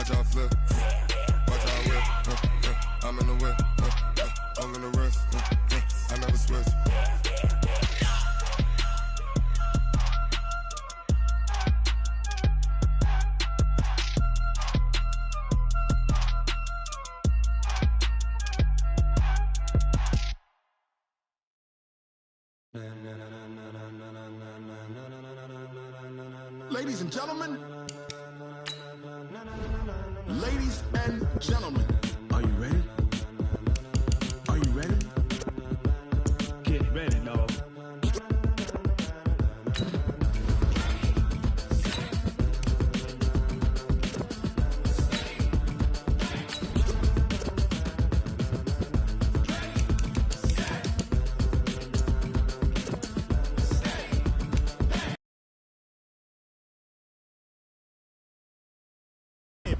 Watch out flip. Watch out whip. I'm in the whip. I'm in the wrist. I never switch. Ladies and gentlemen, ladies and gentlemen, are you ready? Are you ready? Get ready, dog.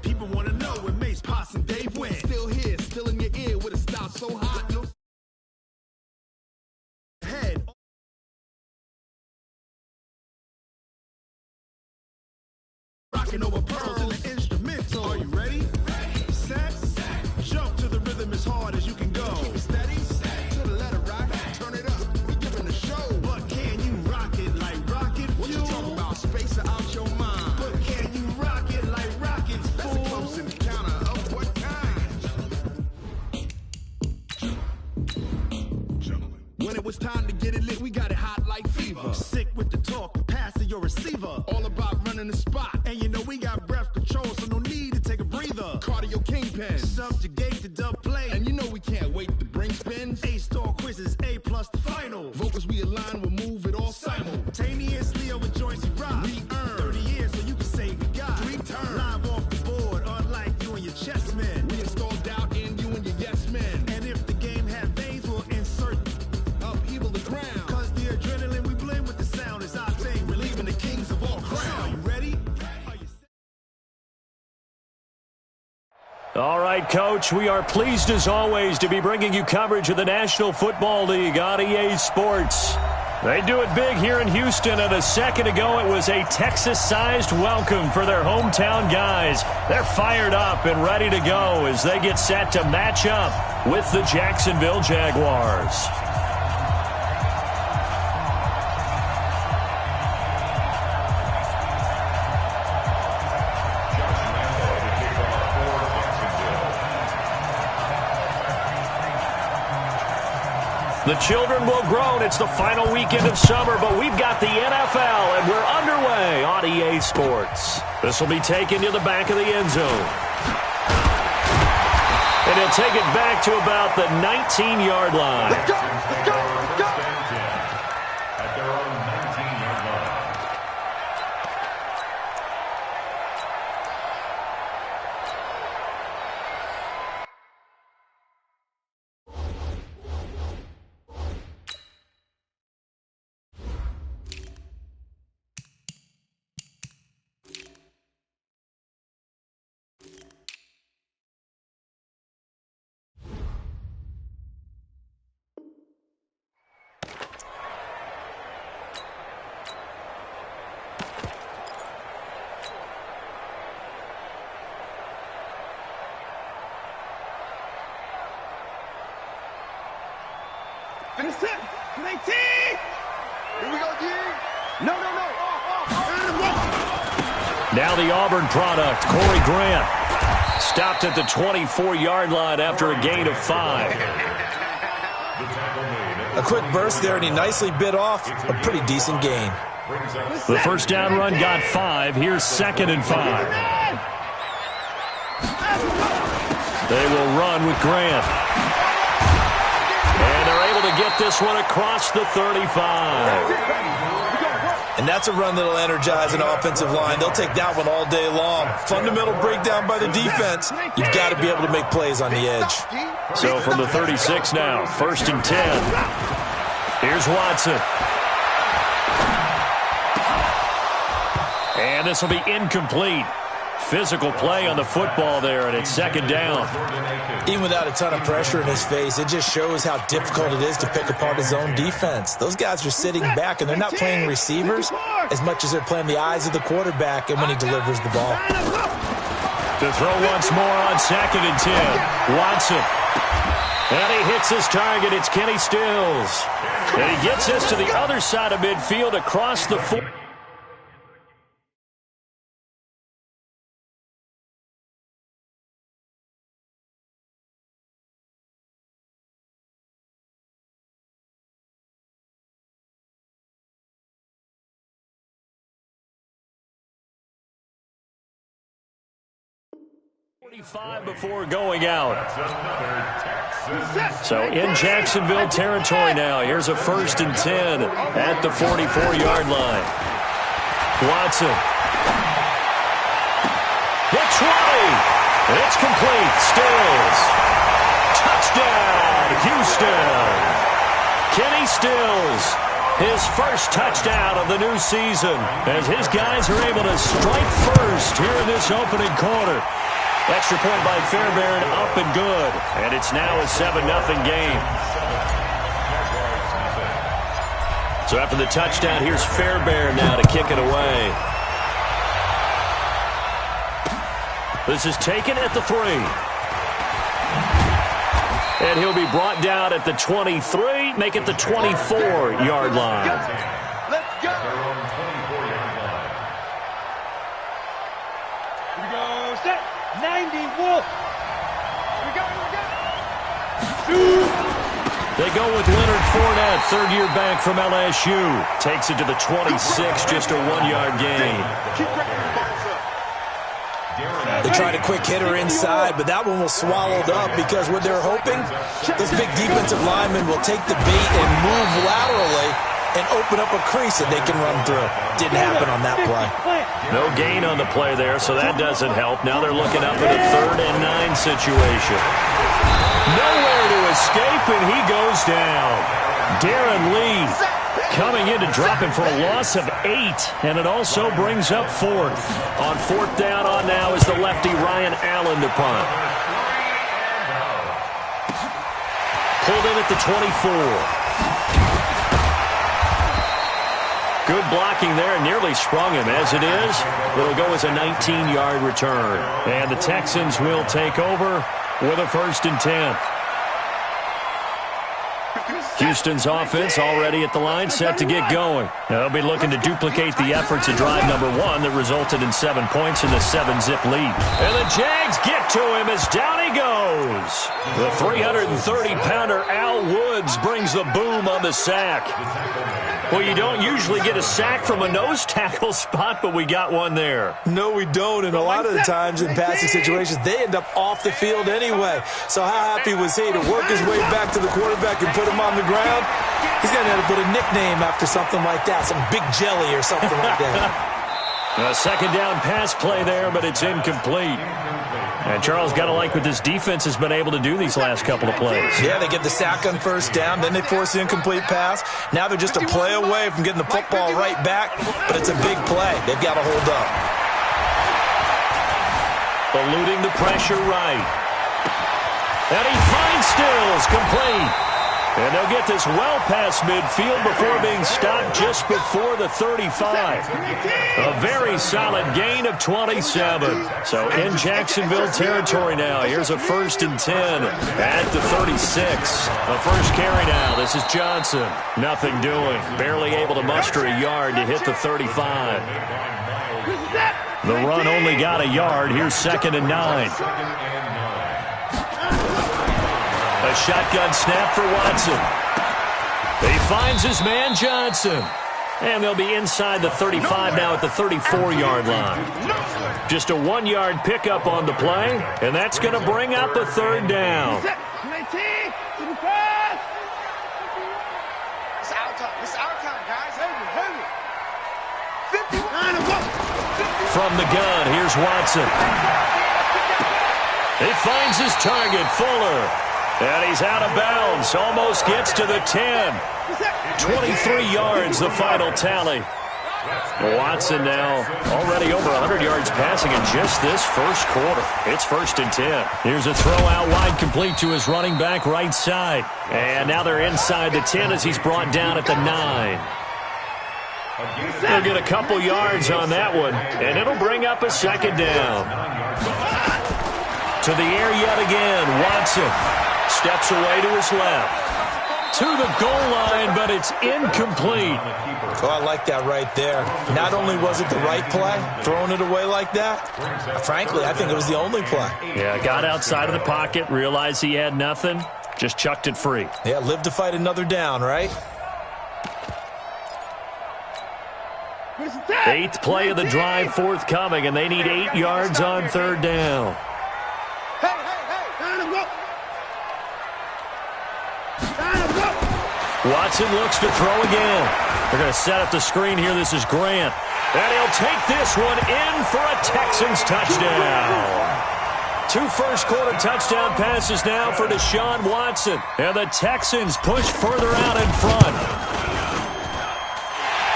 People want to know where Mace, Potts, and Dave went. Still here, still in your ear with a style so hot. Your head. Rocking over pearls in the instrumental. Are you ready? Set. Jump to the rhythm as hard as you can go. Keep it steady. To the letter rock. Turn it up. We giving the show. But can you rock it like rocket fuel? What you talking about? Space it out your mind. But can you rock it like rockets? That's a close encounter of what kind? When it was time to get it lit, we got it hot like fever. Sick with the talk, pass to your receiver. All about running the spot. And you know we got breath control, so no need to take a breather. Cardio kingpin, subjugate the dub play. And you know we can't wait to bring spins. A-star quizzes, A+ the final. Vocals we align, we'll move it all simultaneously over joints we rock. We earn 30 years so you can say we got 3 turns. Live off the board, unlike you and your chess men. We install doubt in you and your yes men. And if the game had veins, we'll insert upheaval the ground. Cause the adrenaline we blend with the sound is our thing. Relieving the kings of all crowns. Are you ready? All right, Coach, we are pleased as always to be bringing you coverage of the National Football League on EA Sports. They do it big here in Houston, and a second ago it was a Texas-sized welcome for their hometown guys. They're fired up and ready to go as they get set to match up with the Jacksonville Jaguars. The children will groan. It's the final weekend of summer, but we've got the NFL, and we're underway on EA Sports. This will be taken to the back of the end zone. And he'll take it back to about the 19-yard line. Let's go! Let's go! Let's go! At their own 19-yard line. And it's 10, 19. Here we go, D. No. Now the Auburn product, Corey Grant. Stopped at the 24-yard line after a gain of 5. A quick burst there, and he nicely bit off a pretty decent gain. The first down run got 5. Here's 2nd and 5. They will run with Grant. And they're able to get this one across the 35. And that's a run that'll energize an offensive line. They'll take that one all day long. Fundamental breakdown by the defense. You've got to be able to make plays on the edge. So from the 36 now, 1st and 10. Here's Watson. And this will be incomplete. Physical play on the football there, and it's 2nd down. Even without a ton of pressure in his face, it just shows how difficult it is to pick apart his own defense. Those guys are sitting back, and they're not playing receivers as much as they're playing the eyes of the quarterback and when he delivers the ball. To throw once more on 2nd and 10. Watson. And he hits his target. It's Kenny Stills. And he gets this to the other side of midfield across the 4. Before going out. So in Jacksonville territory now. Here's a 1st and 10 at the 44-yard line. Watson. The 20. It's complete. Stills. Touchdown, Houston. Kenny Stills. His first touchdown of the new season as his guys are able to strike first here in this opening quarter. Extra point by Fairbairn, up and good. And it's now a 7-0 game. So after the touchdown, here's Fairbairn now to kick it away. This is taken at the 3. And he'll be brought down at the 23, make it the 24-yard line. Let's go! Here we go, set! 90, Wolf. We go. They go with Leonard Fournette, third-year back from LSU. Takes it to the 26, just a 1-yard gain. They tried a quick hitter inside, but that one was swallowed up because what they're hoping, this big defensive lineman will take the bait and move laterally and open up a crease that they can run through. Didn't happen on that play. No gain on the play there, so that doesn't help. Now they're looking up at a 3rd and 9 situation. Nowhere to escape, and he goes down. Darren Lee coming in to drop him for a loss of 8, and it also brings up 4th. On 4th down on now is the lefty Ryan Allen to punt. Pulled in at the 24. Good blocking there, nearly sprung him. As it is, it'll go as a 19-yard return. And the Texans will take over with a 1st and 10. Houston's offense already at the line, set to get going. They'll be looking to duplicate the efforts of drive number 1 that resulted in 7 points in the 7-zip lead. And the Jags get to him as down he goes. The 330-pounder Al Woods brings the boom on the sack. Well, you don't usually get a sack from a nose tackle spot, but we got one there. No, we don't, and a lot of the times in passing situations, they end up off the field anyway. So how happy was he to work his way back to the quarterback and put him on the ground? He's going to have to put a nickname after something like that, some Big Jelly or something like that. A 2nd down pass play there, but it's incomplete. And Charles, got to like what this defense has been able to do these last couple of plays. Yeah, they get the sack on 1st down, then they force the incomplete pass. Now they're just a play away from getting the football right back, but it's a big play. They've got to hold up. Eluding the pressure right. And he finds Stills, complete. And they'll get this well past midfield before being stopped just before the 35. A very solid gain of 27. So in Jacksonville territory now. Here's a 1st and 10 at the 36. The first carry now. This is Johnson. Nothing doing. Barely able to muster a yard to hit the 35. The run only got a yard. Here's 2nd and 9. A shotgun snap for Watson. He finds his man Johnson. And they'll be inside the 35 now at the 34-yard line. Just a 1-yard pickup on the play, and that's going to bring up a 3rd down. From the gun, here's Watson. He finds his target, Fuller. And he's out of bounds. Almost gets to the 10. 23 yards, the final tally. Watson now already over 100 yards passing in just this first quarter. It's 1st and 10. Here's a throw out wide, complete to his running back right side. And now they're inside the 10 as he's brought down at the 9. They'll get a couple yards on that one, and it'll bring up a 2nd down. To the air yet again. Watson steps away to his left. To the goal line, but it's incomplete. Oh, I like that right there. Not only was it the right play, throwing it away like that, frankly, I think it was the only play. Yeah, got outside of the pocket, realized he had nothing, just chucked it free. Yeah, live to fight another down, right? 8th play of the drive forthcoming, and they need 8 yards on 3rd down. Watson looks to throw again. They're going to set up the screen here. This is Grant. And he'll take this one in for a Texans touchdown. 2 first-quarter touchdown passes now for Deshaun Watson. And the Texans push further out in front.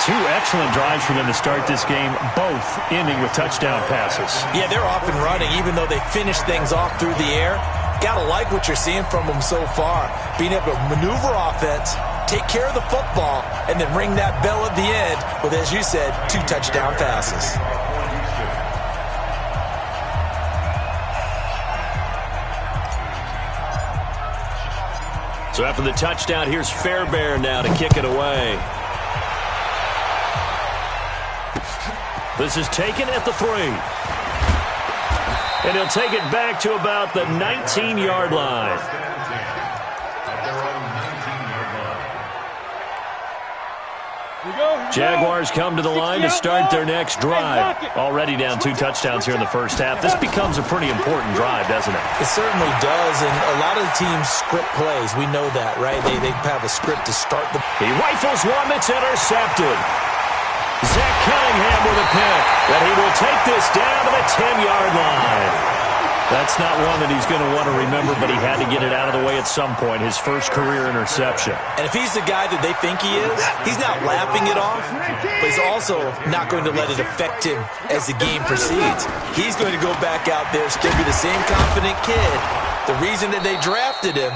2 excellent drives for them to start this game, both ending with touchdown passes. Yeah, they're off and running, even though they finish things off through the air. Gotta like what you're seeing from them so far. Being able to maneuver offense, take care of the football, and then ring that bell at the end with, as you said, 2 touchdown passes. So after the touchdown, here's Fairbairn now to kick it away. This is taken at the 3. And he'll take it back to about the 19-yard line. Jaguars come to the line to start their next drive. Already down 2 touchdowns here in the first half. This becomes a pretty important drive, doesn't it? It certainly does, and a lot of the teams script plays. We know that, right? They have a script to start the... He rifles one that's intercepted. Zach Cunningham with a pick, and he will take this down to the 10-yard line. That's not one that he's going to want to remember, but he had to get it out of the way at some point, his first career interception. And if he's the guy that they think he is, he's not laughing it off, but he's also not going to let it affect him as the game proceeds. He's going to go back out there, still be the same confident kid, the reason that they drafted him,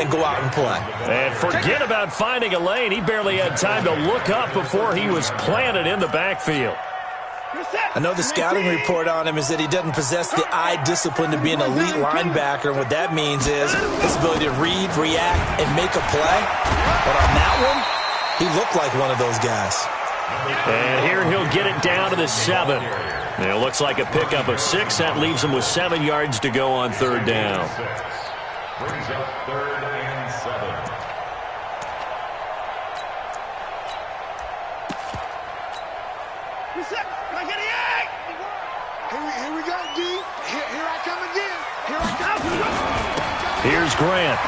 and go out and play. And forget about finding a lane. He barely had time to look up before he was planted in the backfield. I know the scouting report on him is that he doesn't possess the eye discipline to be an elite linebacker. And what that means is his ability to read, react, and make a play. But on that one, he looked like one of those guys. And here he'll get it down to the 7. And it looks like a pickup of 6. That leaves him with 7 yards to go on 3rd down. Brings up 3rd and 7. Here we go, D. Here I come again. Here I come. Here's Grant.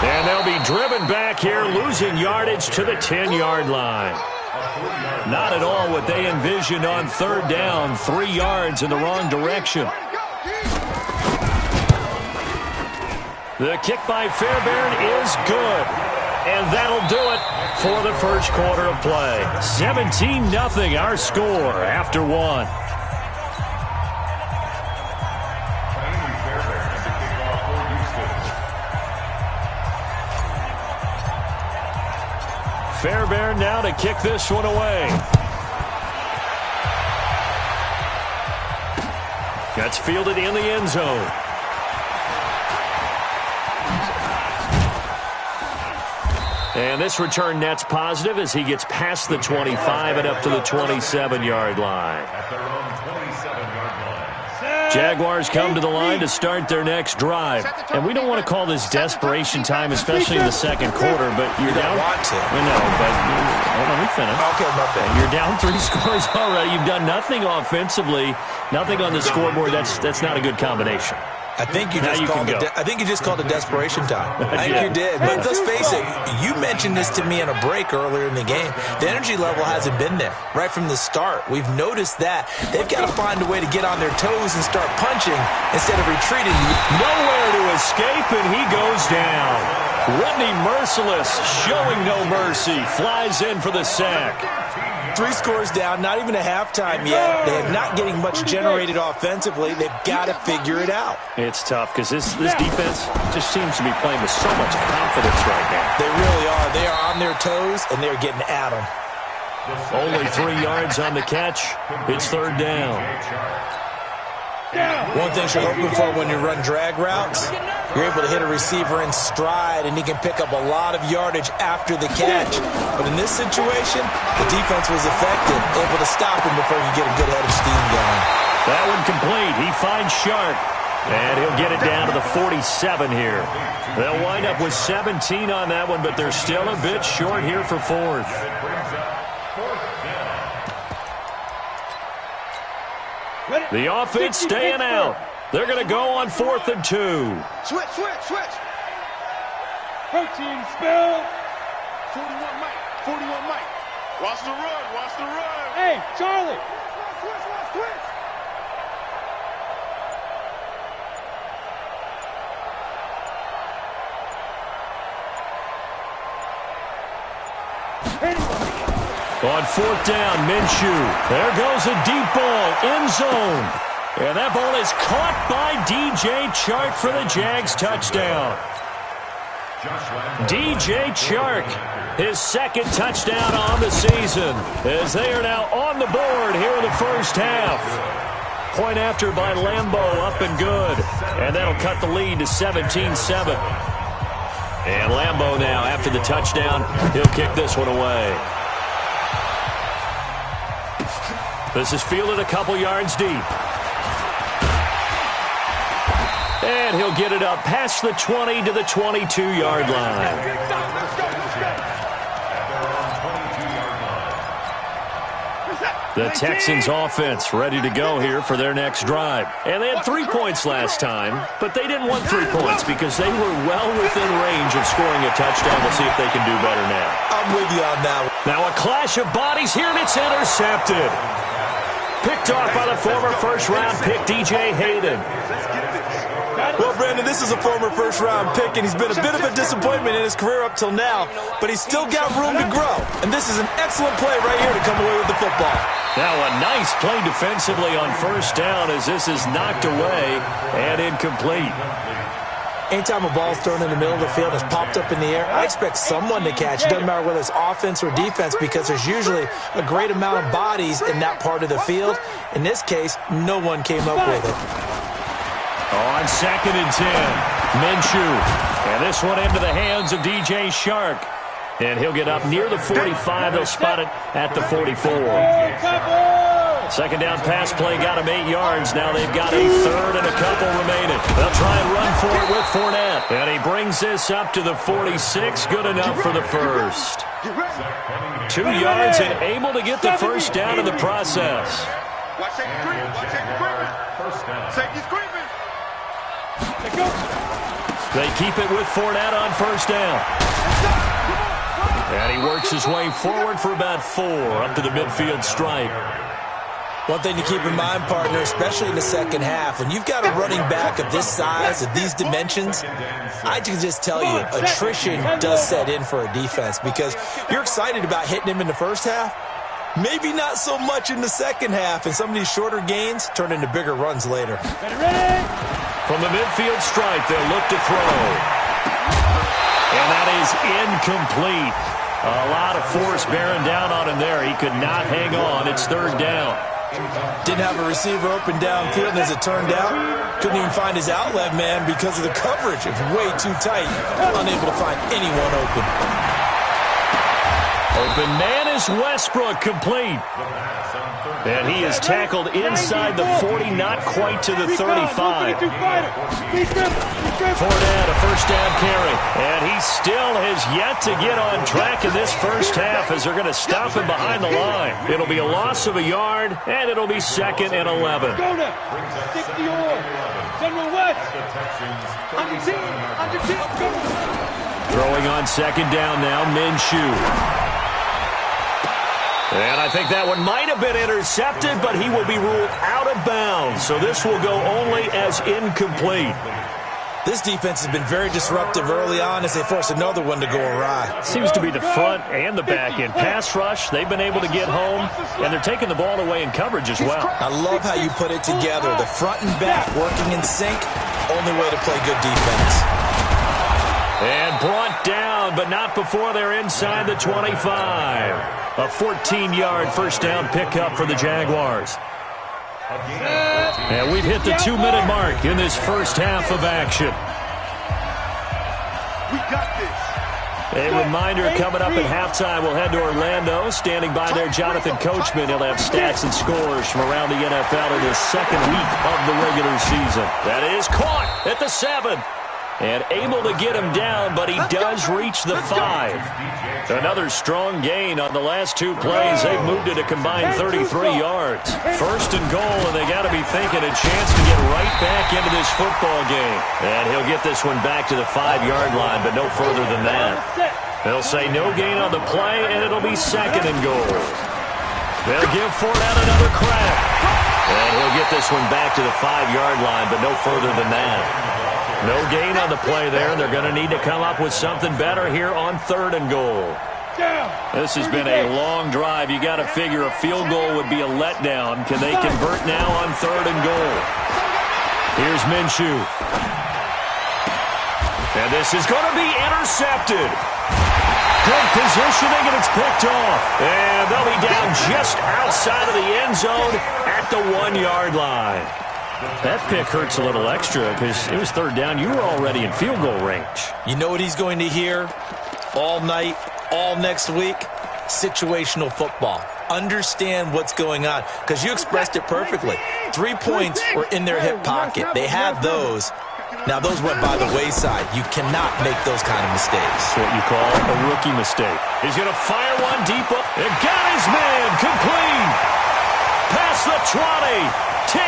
And they'll be driven back here, losing yardage to the 10-yard line. Not at all what they envisioned on 3rd down. 3 yards in the wrong direction. The kick by Fairbairn is good. And that'll do it for the first quarter of play. 17-0 our score after 1. Fairbairn now to kick this one away. That's fielded in the end zone. And this return net's positive as he gets past the 25 and up to the 27-yard line. Jaguars come to the line to start their next drive. And we don't want to call this desperation time, especially in the second quarter, but you're down. Want to. I know, but let me finish. Okay, my bad. You're down 3 scores already. You've done nothing offensively, nothing on the scoreboard. That's not a good combination. I think you just called it desperation time. I think you did. But let's face it, you mentioned this to me in a break earlier in the game. The energy level hasn't been there right from the start. We've noticed that. They've got to find a way to get on their toes and start punching instead of retreating. Nowhere to escape, and he goes down. Whitney Merciless, showing no mercy, flies in for the sack. 3 scores down, not even a halftime yet. They're not getting much generated offensively. They've got to figure it out. It's tough because this defense just seems to be playing with so much confidence right now. They really are. They are on their toes, and they're getting at them. Only 3 yards on the catch. It's 3rd down. One thing you're hoping for when you run drag routes, you're able to hit a receiver in stride, and he can pick up a lot of yardage after the catch. But in this situation, the defense was effective, able to stop him before he could get a good head of steam going. That one complete. He finds Shark, and he'll get it down to the 47 here. They'll wind up with 17 on that one, but they're still a bit short here for fourth. The offense staying out. They're going to go on 4th and 2. Switch. Protein spill. 41 Mike. Watch the run. Hey, Charlie. Switch. On 4th down, Minshew. There goes a deep ball, end zone. And that ball is caught by DJ Chark for the Jags touchdown. DJ Chark, his second touchdown on the season, as they are now on the board here in the first half. Point after by Lambo, up and good. And that'll cut the lead to 17-7. And Lambo now, after the touchdown, he'll kick this one away. This is fielded a couple yards deep. And he'll get it up past the 20 to the 22-yard line. The Texans offense ready to go here for their next drive. And they had 3 points last time, but they didn't want 3 points because they were well within range of scoring a touchdown. We'll see if they can do better now. I'm with you on that one. Now a clash of bodies here, and it's intercepted. Picked off by the former first-round pick, DJ Hayden. Well, Brandon, this is a former first-round pick, and he's been a bit of a disappointment in his career up till now, but he's still got room to grow. And this is an excellent play right here to come away with the football. Now a nice play defensively on first down as this is knocked away and incomplete. Anytime a ball's thrown in the middle of the field and is popped up in the air, I expect someone to catch. It doesn't matter whether it's offense or defense because there's usually a great amount of bodies in that part of the field. In this case, no one came up with it. On 2nd and 10, Minshew. And this one into the hands of DJ Chark. And he'll get up near the 45. They'll spot it at the 44. Second down pass play got him 8 yards. Now they've got a third and a couple remaining. They'll try and run for it with Fournette. And he brings this up to the 46. Good enough for the first. 2 yards and able to get the first down in the process. Watch safety creeping. Safety's creeping. They keep it with Fournette on first down. And he works his way forward for about 4 up to the midfield stripe. One thing to keep in mind, partner, especially in the second half, when you've got a running back of this size, of these dimensions, I can just tell you, attrition does set in for a defense because you're excited about hitting him in the first half. Maybe not so much in the second half, and some of these shorter gains turn into bigger runs later. From the midfield stripe, they'll look to throw. And that is incomplete. A lot of force bearing down on him there. He could not hang on. It's third down. Didn't have a receiver open downfield, and as it turned out, couldn't even find his outlet man because of the coverage. It's way too tight. Unable to find anyone open. Open man is Westbrook, complete. And he is tackled inside the 40, not quite to the 35. Fournette, a first down carry. And he still has yet to get on track in this first half as they're going to stop him behind the line. It'll be a loss of a yard, and it'll be 2nd and 11. Go now. Stick the oar. General West. Under team. Throwing on 2nd down now, Minshew. And I think that one might have been intercepted, but he will be ruled out of bounds. So this will go only as incomplete. This defense has been very disruptive early on as they force another one to go awry. Seems to be the front and the back end. Pass rush, they've been able to get home, and they're taking the ball away in coverage as well. I love how you put it together. The front and back working in sync, only way to play good defense. And brought down, but not before they're inside the 25. A 14-yard first down pickup for the Jaguars. And we've hit the 2-minute mark in this first half of action. We got this. A reminder coming up at halftime, we'll head to Orlando. Standing by there, Jonathan Coachman. He'll have stats and scores from around the NFL in his second week of the regular season. That is caught at the 7. And able to get him down, but he does reach the 5. Another strong gain on the last 2 plays. They've moved it a combined 33 yards. First and goal, and they got to be thinking a chance to get right back into this football game. And he'll get this one back to the 5-yard line, but no further than that. They'll say no gain on the play, and it'll be second and goal. They'll give Fournette another crack. And he'll get this one back to the 5-yard line, but no further than that. No gain on the play there. They're going to need to come up with something better here on third and goal. This has been a long drive. You got to figure a field goal would be a letdown. Can they convert now on third and goal? Here's Minshew. And this is going to be intercepted. Good positioning, and it's picked off. And they'll be down just outside of the end zone at the 1-yard line. That pick hurts a little extra because it was third down. You were already in field goal range. You know what he's going to hear all night, all next week? Situational football. Understand what's going on because you expressed it perfectly. 3 points were in their hip pocket. They had those. Now, those went by the wayside. You cannot make those kind of mistakes. That's what you call a rookie mistake. He's going to fire one deep up. And got his man complete. Past the 20. 10,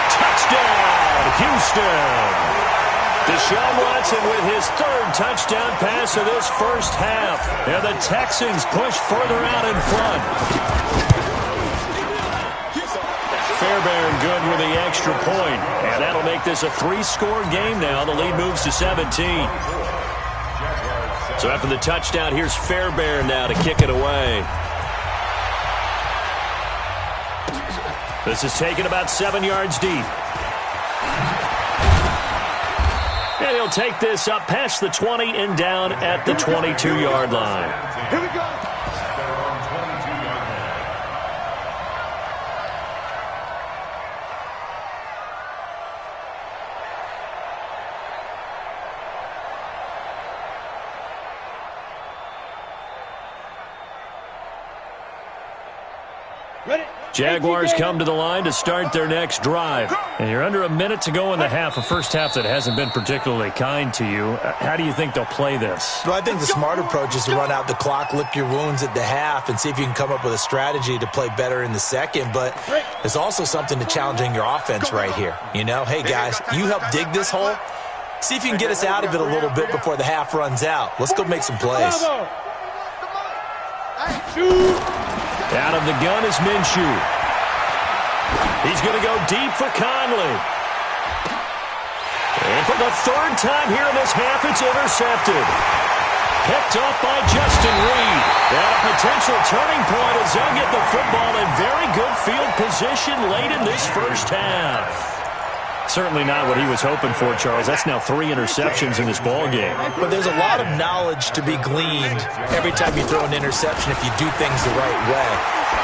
touchdown, Houston. Deshaun Watson with his 3rd touchdown pass of this first half. And the Texans push further out in front. Fairbairn good with the extra point. And that'll make this a 3-score game now. The lead moves to 17. So after the touchdown, here's Fairbairn now to kick it away. This is taken about 7 yards deep. And he'll take this up past the 20 and down at the 22-yard line. Here we go. Jaguars come to the line to start their next drive. And you're under a minute to go in the half, a first half that hasn't been particularly kind to you. How do you think they'll play this? Well, I think the smart approach is to run out the clock, lick your wounds at the half, and see if you can come up with a strategy to play better in the second. But there's also something to challenging your offense right here. You know, hey, guys, you help dig this hole. See if you can get us out of it a little bit before the half runs out. Let's go make some plays. Out of the gun is Minshew. He's going to go deep for Conley. And for the 3rd time here in this half, it's intercepted. Picked off by Justin Reed. And a potential turning point as they'll get the football in very good field position late in this first half. Certainly not what he was hoping for, Charles. That's now 3 interceptions in this ball game. But there's a lot of knowledge to be gleaned every time you throw an interception if you do things the right way.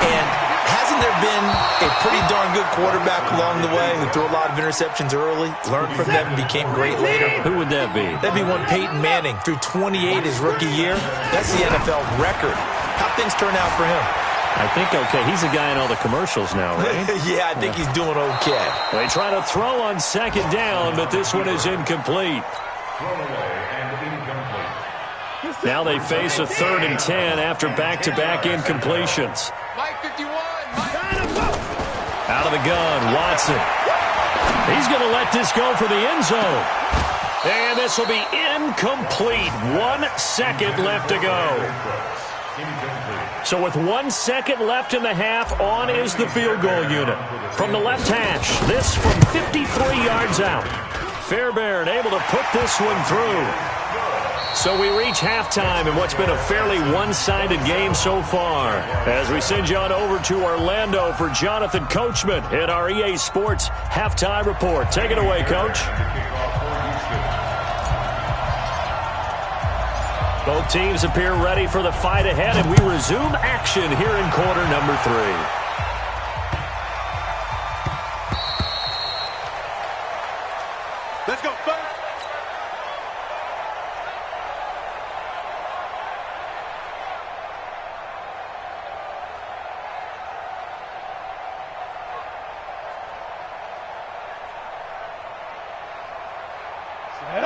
And hasn't there been a pretty darn good quarterback along the way who threw a lot of interceptions early, learned from them, and became great later? Who would that be? That'd be one Peyton Manning. Threw 28 his rookie year. That's the NFL record. How'd things turn out for him? I think okay. He's a guy in all the commercials now, right? Yeah, I think he's doing okay. They try to throw on second down, but this one is incomplete. Now they face a 3rd and 10 after back-to-back incompletions. Out of the gun, Watson. He's going to let this go for the end zone. And this will be incomplete. 1 second left to go. So with 1 second left in the half, on is the field goal unit. From the left hash, this from 53 yards out. Fairbairn able to put this one through. So we reach halftime in what's been a fairly one-sided game so far. As we send you on over to Orlando for Jonathan Coachman in our EA Sports Halftime Report. Take it away, Coach. Both teams appear ready for the fight ahead, and we resume action here in quarter number 3. Let's go, folks.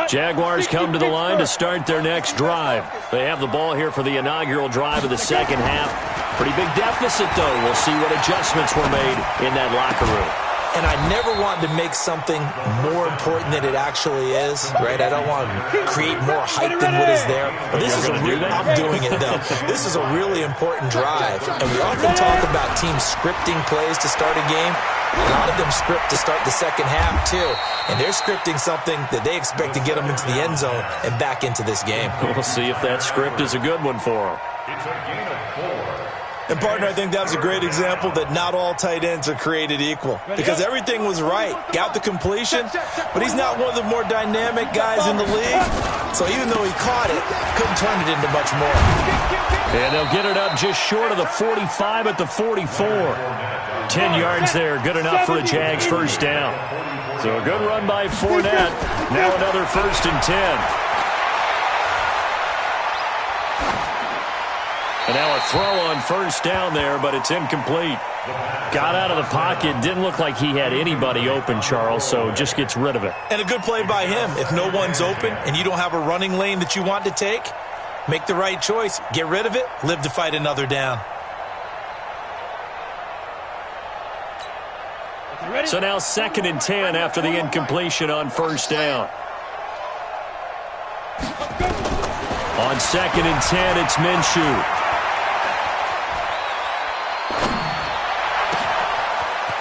Jaguars come to the line to start their next drive. They have the ball here for the inaugural drive of the second half. Pretty big deficit, though. We'll see what adjustments were made in that locker room. And I never want to make something more important than it actually is, right? I don't want to create more hype than what is there. But this is I'm doing it, though. This is a really important drive. And we often talk about teams scripting plays to start a game. A lot of them script to start the second half, too. And they're scripting something that they expect to get them into the end zone and back into this game. We'll see if that script is a good one for them. It's a gain of 4. And, partner, I think that was a great example that not all tight ends are created equal. Because everything was right. Got the completion, but he's not one of the more dynamic guys in the league. So even though he caught it, couldn't turn it into much more. And they'll get it up just short of the 45 at the 44. 10 yards there, good enough for a Jags first down. So a good run by Fournette. Now another 1st and 10. And now a throw on first down there, but it's incomplete. Got out of the pocket. Didn't look like he had anybody open, Charles, so just gets rid of it. And a good play by him. If no one's open and you don't have a running lane that you want to take, make the right choice. Get rid of it. Live to fight another down. So now 2nd and 10 after the incompletion on first down. On 2nd and 10, it's Minshew.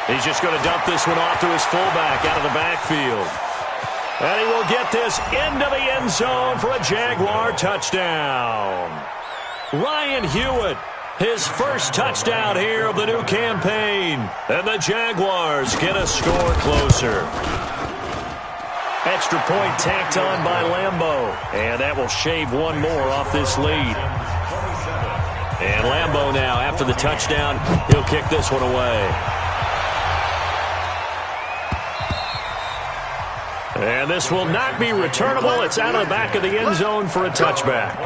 He's just going to dump this one off to his fullback out of the backfield. And he will get this into the end zone for a Jaguar touchdown. Ryan Hewitt, his first touchdown here of the new campaign. And the Jaguars get a score closer. Extra point tacked on by Lambeau. And that will shave one more off this lead. And Lambeau now, after the touchdown, he'll kick this one away. And this will not be returnable. It's out of the back of the end zone for a touchback.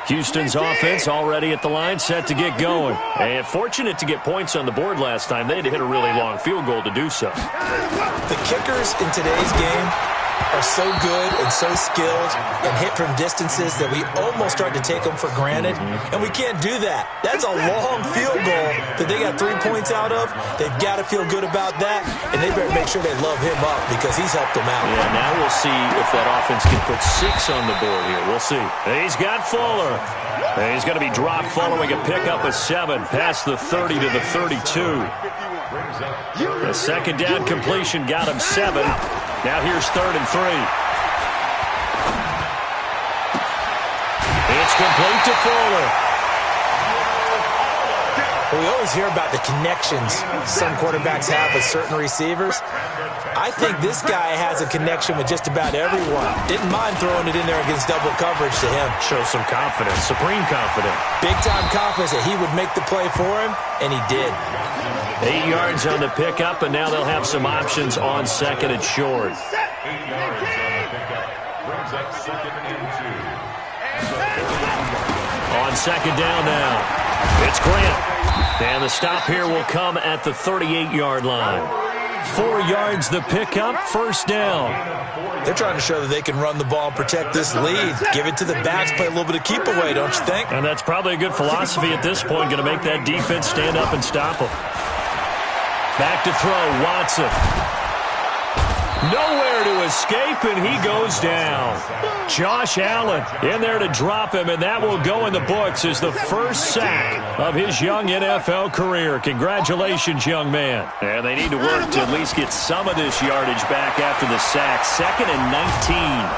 Houston's offense already at the line, set to get going. And fortunate to get points on the board last time. They had to hit a really long field goal to do so. The kickers in today's game are so good and so skilled and hit from distances that we almost start to take them for granted. And we can't do that. That's a long field goal that they got 3 points out of. They've got to feel good about that, and they better make sure they love him up because he's helped them out. Yeah, now we'll see if that offense can put 6 on the board here. We'll see. He's got Fuller. And he's going to be dropped following a pickup of 7 past the 30 to the 32. The second down completion got him 7. Now here's 3rd and 3. It's complete to Fuller. We always hear about the connections some quarterbacks have with certain receivers. I think this guy has a connection with just about everyone. Didn't mind throwing it in there against double coverage to him. Shows some confidence, supreme confidence. Big-time confidence that he would make the play for him, and he did. 8 yards on the pickup, and now they'll have some options on 2nd and short. 8 yards on the pickup. Brings up 2nd and 2. On 2nd down now, it's Grant. And the stop here will come at the 38-yard line. 4 yards the pickup, first down. They're trying to show that they can run the ball and protect this lead. Give it to the backs, play a little bit of keep away, don't you think? And that's probably a good philosophy at this point, going to make that defense stand up and stop them. Back to throw, Watson. Nowhere to escape, and he goes down. Josh Allen in there to drop him, and that will go in the books as the first sack of his young NFL career. Congratulations, young man. And they need to work to at least get some of this yardage back after the sack. 2nd and 19.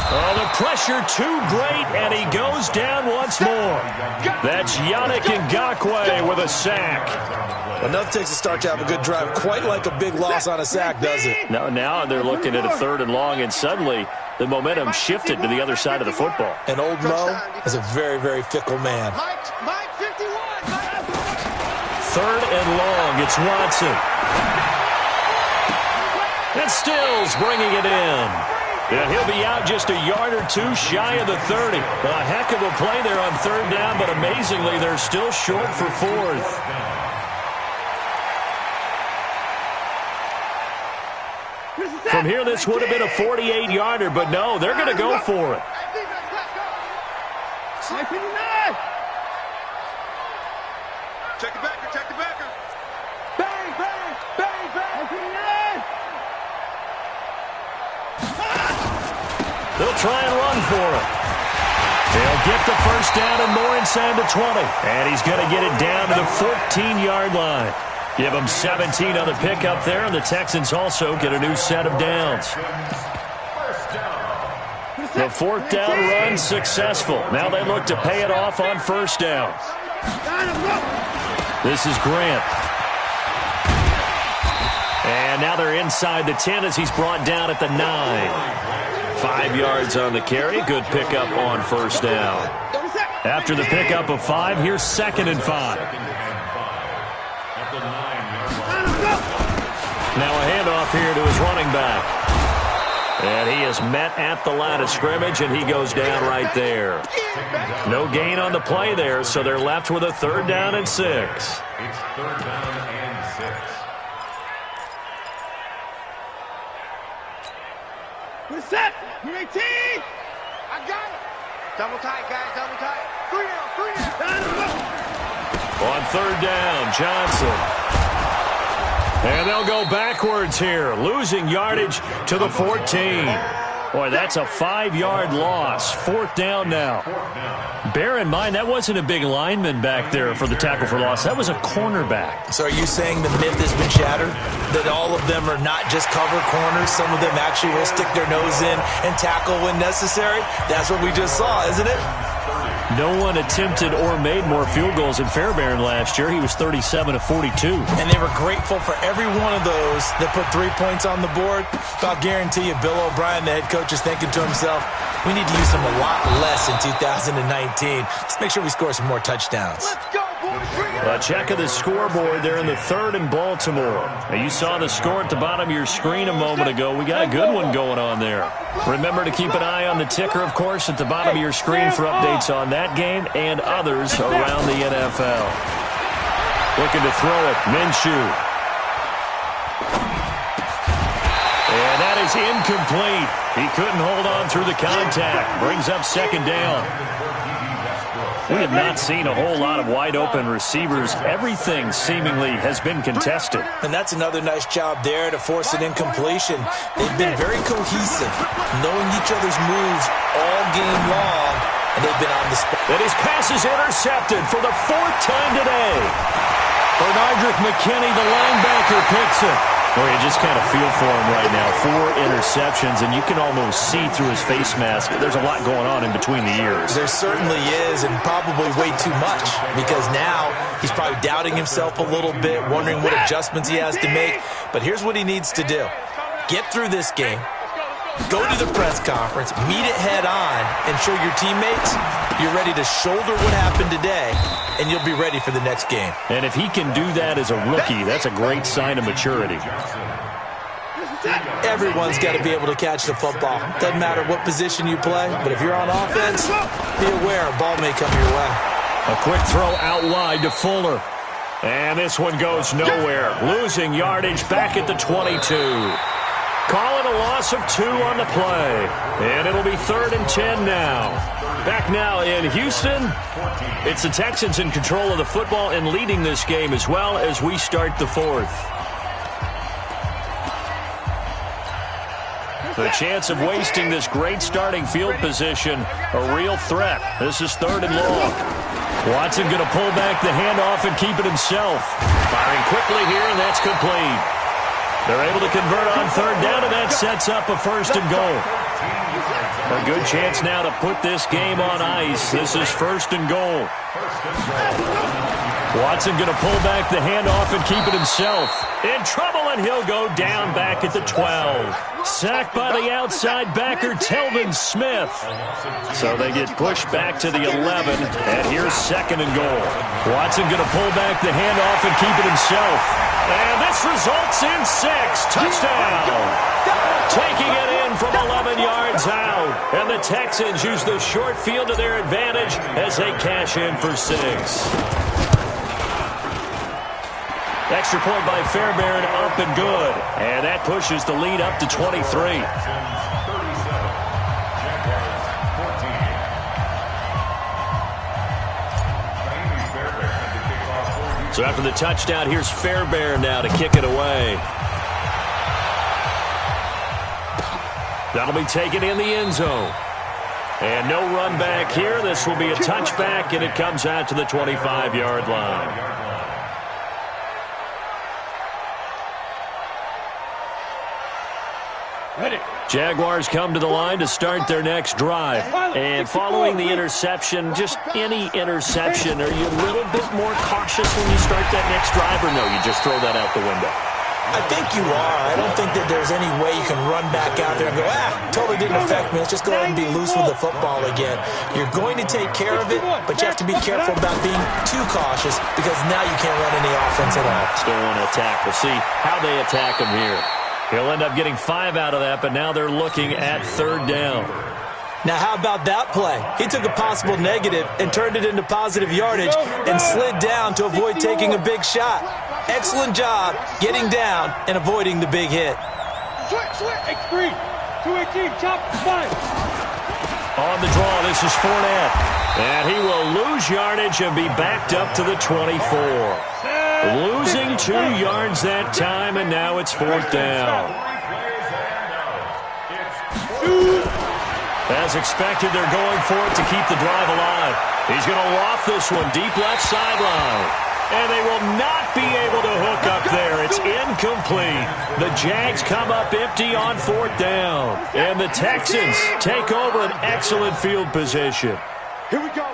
Oh, the pressure too great, and he goes down once more. That's Yannick Ngakoue with a sack. Enough takes a start to have a good drive. Quite like a big loss on a sack, does it? No, now they're looking at a 3rd and long, and suddenly the momentum shifted to the other side of the football. And old Mo is a very, very fickle man. Mike 51. 3rd and long, it's Watson. And Stills bringing it in. And he'll be out just a yard or two shy of the 30. A heck of a play there on third down, but amazingly, they're still short for fourth. From here, this would have been a 48-yarder, but no, they're going to go for it. Check the backer, check the backer. Bang, bang, bang, bang. They'll try and run for it. They'll get the first down and more inside the 20. And he's going to get it down to the 14-yard line. Give them 17 on the pickup there, and the Texans also get a new set of downs. The fourth down run successful. Now they look to pay it off on first down. This is Grant. And now they're inside the 10 as he's brought down at the 9. 5 yards on the carry. Good pickup on first down. After the pickup of 5, here's 2nd and 5. Now a handoff here to his running back. And he is met at the line of scrimmage, and he goes down right there. No gain on the play there, so they're left with a 3rd down and 6. It's 3rd down and 6. We're set. You're 18. I got it. Double tight, guys. Double tight. 3 down. On 3rd down, Johnson. And they'll go backwards here, losing yardage to the 14. Boy, that's a 5-yard loss. 4th down now. Bear in mind, that wasn't a big lineman back there for the tackle for loss. That was a cornerback. So are you saying the myth has been shattered? That all of them are not just cover corners? Some of them actually will stick their nose in and tackle when necessary? That's what we just saw, isn't it? No one attempted or made more field goals than Fairbairn last year. He was 37 of 42. And they were grateful for every one of those that put 3 points on the board. I'll guarantee you Bill O'Brien, the head coach, is thinking to himself, we need to use them a lot less in 2019. Let's make sure we score some more touchdowns. Let's go, boys. Bring it. A check of the scoreboard there in the 3rd in Baltimore. Now, you saw the score at the bottom of your screen a moment ago. We got a good one going on there. Remember to keep an eye on the ticker, of course, at the bottom of your screen for updates on that game and others around the NFL. Looking to throw it, Minshew. And that is incomplete. He couldn't hold on through the contact. Brings up 2nd down. We have not seen a whole lot of wide-open receivers. Everything seemingly has been contested. And that's another nice job there to force an incompletion. They've been very cohesive, knowing each other's moves all game long, and they've been on the spot. And his pass is intercepted for the 4th time today. Bernardrick McKinney, the linebacker, picks it. Well, you just kind of feel for him right now. 4 interceptions, and you can almost see through his face mask. There's a lot going on in between the ears. There certainly is, and probably way too much, because now he's probably doubting himself a little bit, wondering what adjustments he has to make. But here's what he needs to do. Get through this game. Go to the press conference, meet it head on, and show your teammates you're ready to shoulder what happened today, and you'll be ready for the next game. And if he can do that as a rookie, that's a great sign of maturity. Everyone's got to be able to catch the football. Doesn't matter what position you play, but if you're on offense, be aware a ball may come your way. A quick throw out wide to Fuller. And this one goes nowhere. Losing yardage back at the 22. Call it a loss of 2 on the play. And it'll be 3rd and 10 now. Back now in Houston, it's the Texans in control of the football and leading this game as well as we start the 4th. The chance of wasting this great starting field position, a real threat. This is 3rd and long. Watson going to pull back the handoff and keep it himself. Firing quickly here, and that's complete. They're able to convert on 3rd down, and that sets up a 1st and goal. A good chance now to put this game on ice. This is 1st and goal. Watson going to pull back the handoff and keep it himself. In trouble, and he'll go down back at the 12. Sacked by the outside backer, Telvin Smith. So they get pushed back to the 11, and here's 2nd and goal. Watson going to pull back the handoff and keep it himself. And this This results in 6. Touchdown. Taking it in from 11 yards out. And the Texans use the short field to their advantage as they cash in for 6. Extra point by Fairbairn, up and good. And that pushes the lead up to 23. So after the touchdown, here's Fairbairn now to kick it away. That'll be taken in the end zone. And no run back here. This will be a touchback, and it comes out to the 25-yard line. Jaguars come to the line to start their next drive. And following the interception, just any interception, are you a little bit more cautious when you start that next drive, or no, you just throw that out the window? I think you are. I don't think that there's any way you can run back out there and go, totally didn't affect me. Let's just go ahead and be loose with the football again. You're going to take care of it, but you have to be careful about being too cautious because now you can't run any offense at all. Still want to attack. We'll see how they attack him here. He'll end up getting 5 out of that, but now they're looking at 3rd down. Now, how about that play? He took a possible negative and turned it into positive yardage and slid down to avoid taking a big shot. Excellent job getting down and avoiding the big hit. X3, 218, chop, 5. On the draw, this is Fournette. And he will lose yardage and be backed up to the 24. Losing 2 yards that time, and now it's 4th down. As expected, they're going for it to keep the drive alive. He's going to loft this one deep left sideline. And they will not be able to hook up there. It's incomplete. The Jags come up empty on 4th down. And the Texans take over an excellent field position. Here we go.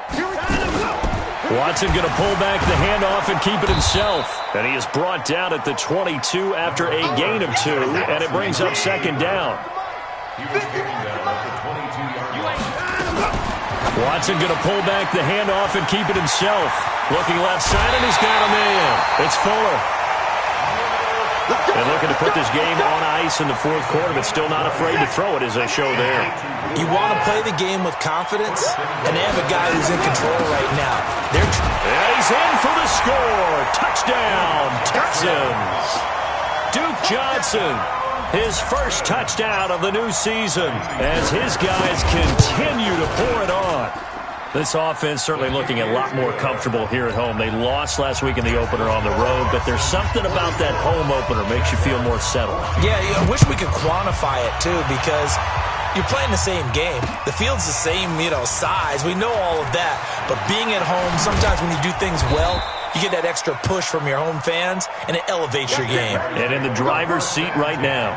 Watson going to pull back the handoff and keep it himself. And he is brought down at the 22 after a gain of 2. And it brings up 2nd down. Watson going to pull back the handoff and keep it himself. Looking left side, and he's got him in. It's Fuller. And looking to put this game on ice in the 4th quarter, but still not afraid to throw it as they show there. You want to play the game with confidence, and they have a guy who's in control right now. And he's in for the score. Touchdown, Texans. Duke Johnson, his first touchdown of the new season, as his guys continue to pour it on. This offense certainly looking a lot more comfortable here at home. They lost last week in the opener on the road, but there's something about that home opener makes you feel more settled. Yeah, I wish we could quantify it, too, because you're playing the same game. The field's the same, size. We know all of that. But being at home, sometimes when you do things well, you get that extra push from your home fans, and it elevates your game. And in the driver's seat right now.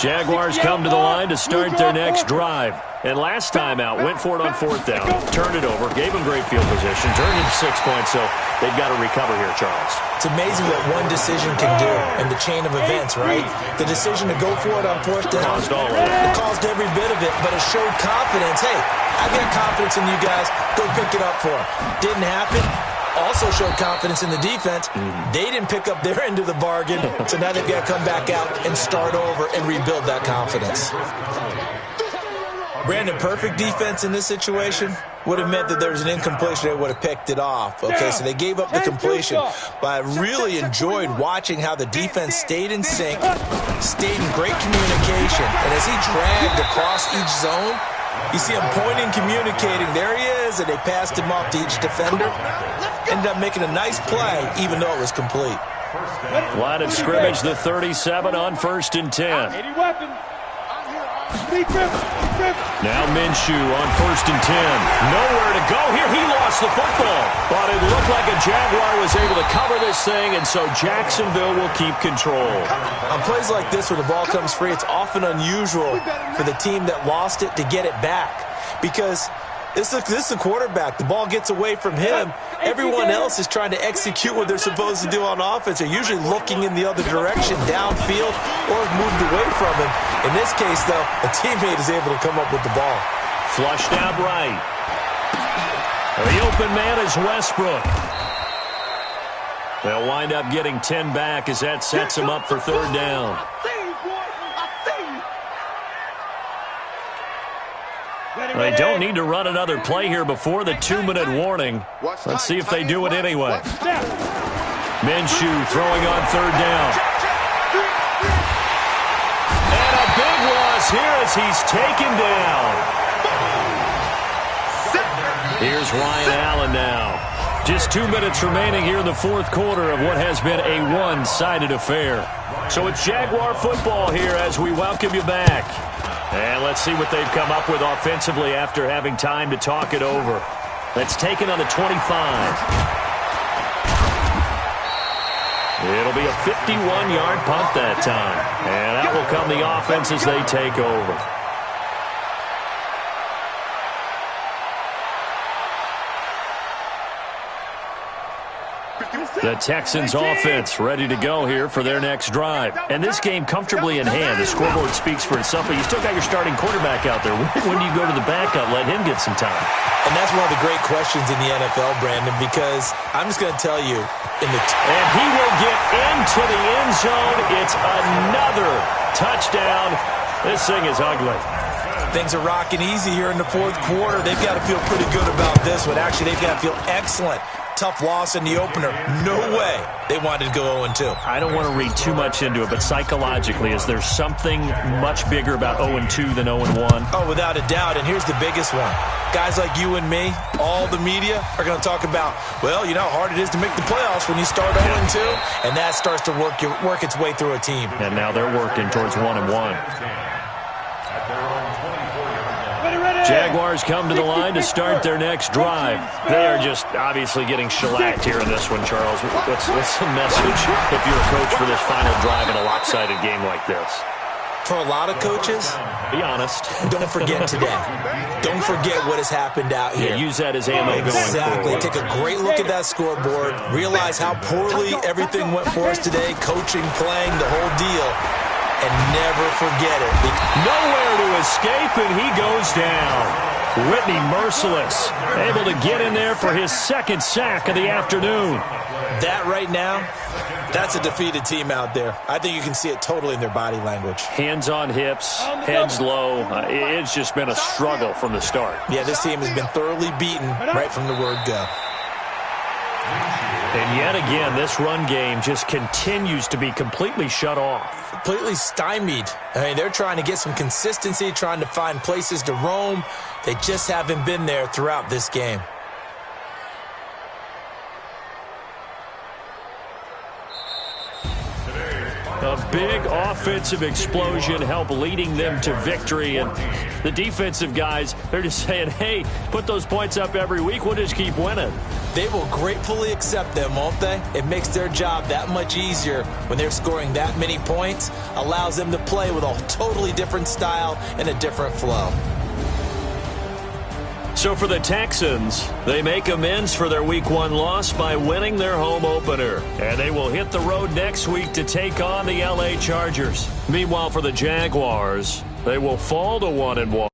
Jaguars come to the line to start their next drive. And last time out, went for it on 4th down, turned it over, gave them great field position, turned into 6 points, so they've got to recover here, Charles. It's amazing what one decision can do in the chain of events, right? The decision to go for it on 4th down, it caused every bit of it, but it showed confidence. Hey, I've got confidence in you guys. Go pick it up for them. Didn't happen. Also showed confidence in the defense. They didn't pick up their end of the bargain, so now they've got to come back out and start over and rebuild that confidence. Brandon, perfect defense in this situation would have meant that there was an incompletion. They would have picked it off. Okay, so they gave up the completion. But I really enjoyed watching how the defense stayed in sync, stayed in great communication. And as he dragged across each zone, you see him pointing, communicating. There he is, and they passed him off to each defender. Ended up making a nice play, even though it was complete. Line of scrimmage, the 37 on 1st and 10. Any weapon. Now Minshew on 1st and 10. Nowhere to go here. He lost the football. But it looked like a Jaguar was able to cover this thing, and so Jacksonville will keep control. On plays like this where the ball comes free, it's often unusual for the team that lost it to get it back. Because this is the quarterback. The ball gets away from him. Everyone else is trying to execute what they're supposed to do on offense. They're usually looking in the other direction, downfield, or moved away from him. In this case, though, a teammate is able to come up with the ball. Flushed out right. The open man is Westbrook. They'll wind up getting 10 back as that sets them up for third down. They don't need to run another play here before the 2-minute warning. Let's see if they do it anyway. Minshew throwing on third down. And a big loss here as he's taken down. Here's Ryan Allen now. Just 2 minutes remaining here in the fourth quarter of what has been a one-sided affair. So it's Jaguar football here as we welcome you back. And let's see what they've come up with offensively after having time to talk it over. That's taken on the 25. It'll be a 51-yard punt that time. And that will come the offense as they take over. The Texans offense ready to go here for their next drive. And this game comfortably in hand. The scoreboard speaks for itself, but you still got your starting quarterback out there. When do you go to the backup? Let him get some time. And that's one of the great questions in the NFL, Brandon, because I'm just going to tell you. And he will get into the end zone. It's another touchdown. This thing is ugly. Things are rocking easy here in the fourth quarter. They've got to feel pretty good about this one. Actually, they've got to feel excellent. Tough loss in the opener. No way they wanted to go 0-2. I don't want to read too much into it, but psychologically, is there something much bigger about 0-2 than 0-1? Oh, without a doubt, and here's the biggest one. Guys like you and me, all the media, are going to talk about, well, you know how hard it is to make the playoffs when you start 0-2, and that starts to work its way through a team. And now they're working towards 1-1. Jaguars come to the line to start their next drive. They are just obviously getting shellacked here in this one, Charles. What's the message if you're a coach for this final drive in a lopsided game like this? For a lot of coaches, be honest. Don't forget today. Don't forget what has happened out here. Yeah, use that as ammo going forward. Exactly. Take a great look at that scoreboard. Realize how poorly everything went for us today. Coaching, playing, the whole deal. And never forget it. Nowhere to escape, and he goes down. Whitney Merciless able to get in there for his second sack of the afternoon. That right now, that's a defeated team out there. I think you can see it totally in their body language. Hands on hips, heads low. It's just been a struggle from the start. Yeah, this team has been thoroughly beaten right from the word go. And yet again, this run game just continues to be completely shut off. Completely stymied. I mean, they're trying to get some consistency, trying to find places to roam. They just haven't been there throughout this game. A big offensive explosion helped leading them to victory. And the defensive guys, they're just saying, hey, put those points up every week. We'll just keep winning. They will gratefully accept them, won't they? It makes their job that much easier when they're scoring that many points. Allows them to play with a totally different style and a different flow. So for the Texans, they make amends for their Week 1 loss by winning their home opener. And they will hit the road next week to take on the LA Chargers. Meanwhile, for the Jaguars, they will fall to 1-1.